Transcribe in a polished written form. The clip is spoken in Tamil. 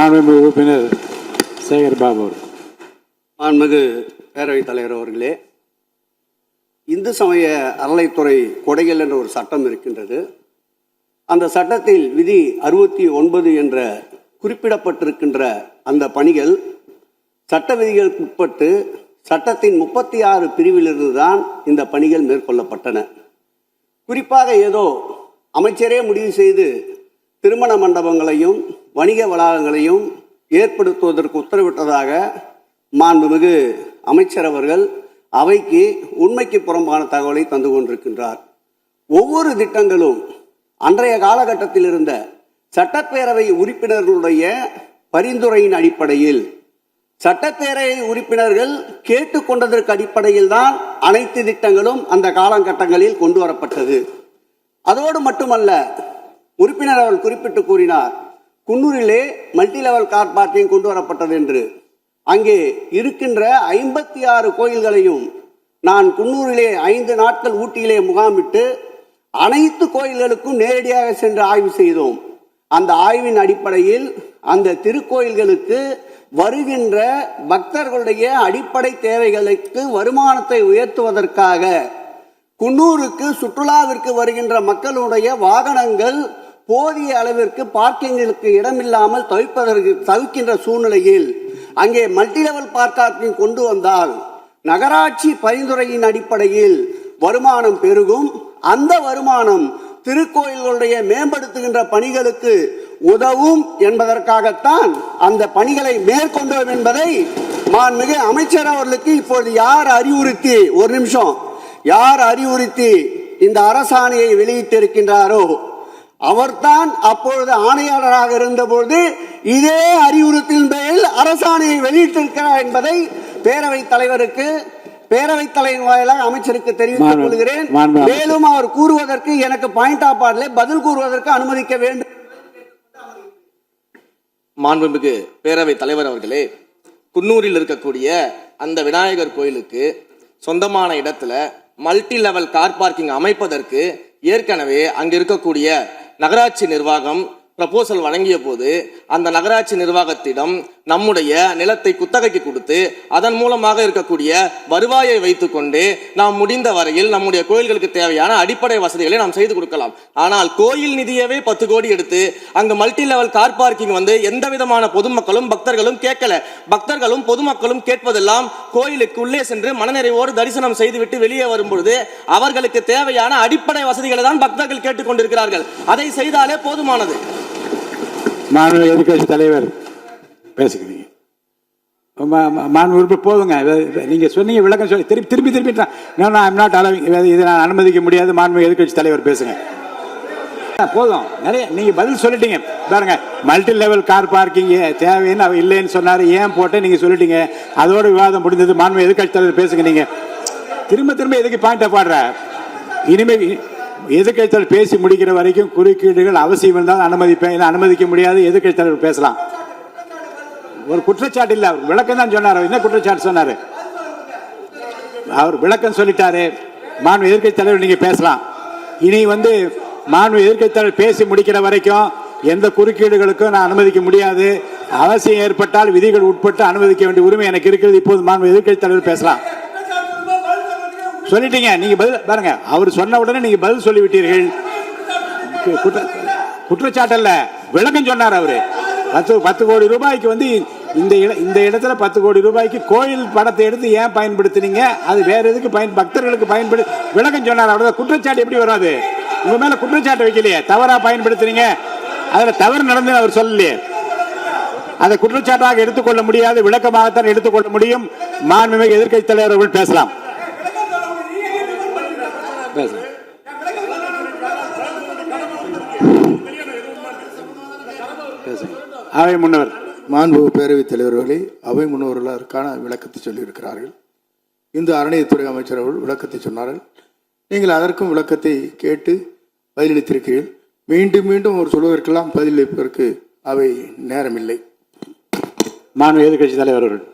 மாண்புமிகு உறுப்பினர் சேகர் பாபு. மாண்புமிகு பேரவைத் தலைவர் அவர்களே, இந்து சமய அறநிலைத்துறை கொடைகள் என்ற ஒரு சட்டம் இருக்கின்றது. அந்த சட்டத்தில் விதி 69 என்ற குறிப்பிடப்பட்டிருக்கின்ற அந்த பணிகள் சட்ட விதிகளுக்கு உட்பட்டு சட்டத்தின் 36 பிரிவிலிருந்து தான் இந்த பணிகள் மேற்கொள்ளப்பட்டன. குறிப்பாக ஏதோ அமைச்சரே முடிவு செய்து திருமண மண்டபங்களையும் வணிக வளாகங்களையும் ஏற்படுத்துவதற்கு உத்தரவிட்டதாக மாண்புமிகு அமைச்சர் அவர்கள் அவைக்கு உண்மைக்கு புறம்பான தகவலை தந்து கொண்டிருக்கின்றார். ஒவ்வொரு திட்டங்களும் அன்றைய காலகட்டத்தில் இருந்த சட்டப்பேரவை உறுப்பினர்களுடைய பரிந்துரையின் அடிப்படையில், சட்டப்பேரவை உறுப்பினர்கள் கேட்டுக்கொண்டதற்கு அடிப்படையில் தான் அனைத்து திட்டங்களும் அந்த காலகட்டங்களில் கொண்டு வரப்பட்டது. அதோடு மட்டுமல்ல, உறுப்பினர் அவர்கள் குறிப்பிட்டு கூறினார், குன்னூரிலே மல்டி லெவல் கார் பார்க்கிங் கொண்டு வரப்பட்டது என்று. அங்கே இருக்கின்ற 56 கோயில்களையும் நான் குன்னூரிலே 5 நாட்கள் ஊட்டியிலே முகாமிட்டு அனைத்து கோயில்களுக்கும் நேரடியாக சென்று ஆய்வு செய்தோம். அந்த ஆய்வின் அடிப்படையில் அந்த திருக்கோயில்களுக்கு வருகின்ற பக்தர்களுடைய அடிப்படை தேவைகளுக்கு வருமானத்தை உயர்த்துவதற்காக குன்னூருக்கு சுற்றுலாவிற்கு வருகின்ற மக்களுடைய வாகனங்கள் போதிய அளவிற்கு பார்க்கிங்களுக்கு இடமில்லாமல் தவிக்கின்ற சூழ்நிலையில் அங்கே மல்டி லெவல் பார்க்கிங் கொண்டு வந்தால் நகராட்சி பரிந்துரையின் அடிப்படையில் வருமானம் பெருகும். அந்த வருமானம் திருக்கோயில்களுடைய மேம்படுத்துகின்ற பணிகளுக்கு உதவும் என்பதற்காகத்தான் அந்த பணிகளை மேற்கொண்டோம் என்பதை மாண்புமிகு அமைச்சர் அவர்களுக்கு இப்பொழுது யார் அறிவுறுத்தி இந்த அரசாணையை வெளியிட்டிருக்கின்றாரோ அவர்தான் அப்பொழுது ஆணையாளராக இருந்தபோது இதே அறிவுறுத்தின் பேரில் அரசாணையை வெளியிட்டிருக்கிறார் என்பதை பேரவைத் தலைவர் வாயிலாக அமைச்சருக்கு தெரிவித்துக் கொள்கிறேன். மேலும் அவர் கூறுவதற்கு எனக்கு பாயிண்ட் ஆஃப் ஆர்டரில் பதில் கூறுவதற்கு அனுமதிக்க வேண்டும். மாண்புமிகு பேரவைத் தலைவர் அவர்களே, குன்னூரில் இருக்கக்கூடிய அந்த விநாயகர் கோயிலுக்கு சொந்தமான இடத்துல மல்டி லெவல் கார் பார்க்கிங் அமைப்பதற்கு ஏற்கனவே அங்கு இருக்கக்கூடிய நகராட்சி நிர்வாகம் ப்ரப்போசல் வழங்கிய போது அந்த நகராட்சி நிர்வாகத்திடம் நம்முடைய நிலத்தை குத்தகைக்கு கொடுத்து அதன் மூலமாக இருக்கக்கூடிய வருவாயை வைத்துக்கொண்டு நாம் முடிந்த வரையில் நம்முடைய கோயில்களுக்கு தேவையான அடிப்படை வசதிகளை நாம் செய்து கொடுக்கலாம். ஆனால் கோயில் நிதியவே 10 கோடி எடுத்து அங்கு மல்டி லெவல் கார் பார்க்கிங் எந்த விதமான பொதுமக்களும் பக்தர்களும் கேட்கல. பக்தர்களும் பொதுமக்களும் கேட்பதெல்லாம் கோயிலுக்கு உள்ளே சென்று மனநிறைவோடு தரிசனம் செய்துவிட்டு வெளியே வரும்பொழுது அவர்களுக்கு தேவையான அடிப்படை வசதிகளை தான் பக்தர்கள் கேட்டுக்கொண்டிருக்கிறார்கள். அதை செய்தாலே போதுமானது. மாண்புமிகு எதிர்க்கட்சி தலைவர் பேசுகிறீங்க. மாண்புமிகு போதுங்க. நீங்க சொன்னீங்க விளக்கம் சொல்லி திருப்பி இதை நான் அனுமதிக்க முடியாது. மாண்புமிகு எதிர்க்கட்சி தலைவர் பேசுங்க. போதும், நிறைய நீங்க பதில் சொல்லிட்டீங்க. பாருங்க, மல்டி லெவல் கார் பார்க்கிங் தேவைன்னு அவர் இல்லைன்னு சொன்னாரு, ஏன் போட்டு நீங்க சொல்லிட்டீங்க. அதோட விவாதம் முடிந்தது. மாண்புமிகு எதிர்க்கட்சி தலைவர் பேசுங்க. நீங்க திரும்ப எதுக்கு பாயிண்ட் பாடுற? இனிமே எதிர்க்கட்சி தலைவர் பேசி முடிக்கிற வரைக்கும் குறுக்கீடுகள் அவசியம் இருந்தால் அனுமதிப்பேன், அனுமதிக்க முடியாது. எதிர்க்கட்சி தலைவர் பேசலாம். ஒரு குற்றச்சாட்டு இல்ல, அவர் விளக்கம் தான் சொன்னார். என்ன குற்றச்சாட்டு சொன்னாரு? அவர் விளக்கம் சொல்லிட்டாரு. மாண்புமிகு எதிர்க்கட்சி தலைவர் நீங்க பேசலாம். இனி மாண்புமிகு எதிர்க்கட்சி தலைவர் பேசி முடிக்கிற வரைக்கும் எந்த குறுக்கீடுகளுக்கும் நான் அனுமதிக்க முடியாது. அவசியம் ஏற்பட்டால் விதிகள் உட்பட்டு அனுமதிக்க வேண்டிய உரிமை எனக்கு இருக்கிறது. இப்போது மாண்புமிகு எதிர்க்கட்சி தலைவர் பேசலாம். சொல்லிட்டீங்க. நீங்க பதில் பாருங்க, அவர் சொன்ன உடனே நீங்க பதில் சொல்லிவிட்டீர்கள். குற்றச்சாட்டு அல்ல, விளக்கம் சொன்னார் அவரு. 10 கோடி ரூபாய்க்கு இந்த இடத்துல 10 கோடி ரூபாய்க்கு கோயில் படத்தை எடுத்து ஏன் பயன்படுத்தினீங்க, அது வேற எதுக்கு பக்தர்களுக்கு பயன்படு விளக்கம் சொன்னார். அவ்வளவுதான். குற்றச்சாட்டு எப்படி வராது? உங்க மேல குற்றச்சாட்டு வைக்கலையே, தவறா பயன்படுத்தினீங்க, அதுல தவறு நடந்து அவர் சொல்லலையே. அதை குற்றச்சாட்டாக எடுத்துக்கொள்ள முடியாது, விளக்கமாகத்தான் எடுத்துக்கொள்ள முடியும். மாண்புமிகு எதிர்க்கட்சி தலைவர் அவர்கள் பேசலாம். அவை முன்னவர். மாண்புமிகு பேரவைத் தலைவர்களை அவை முன்னவர்கள் அதற்கான விளக்கத்தை சொல்லியிருக்கிறார்கள். இந்து அறநிலையத்துறை அமைச்சர் அவர்கள் விளக்கத்தை சொன்னார்கள். நீங்கள் அதற்கும் விளக்கத்தை கேட்டு பதிலளித்திருக்கிறீர்கள். மீண்டும் அவர் சொல்வதற்கெல்லாம் பதிலளிப்பதற்கு அவை நேரமில்லை. மாண்புமிகு எதிர்க்கட்சி தலைவர் அவர்கள்.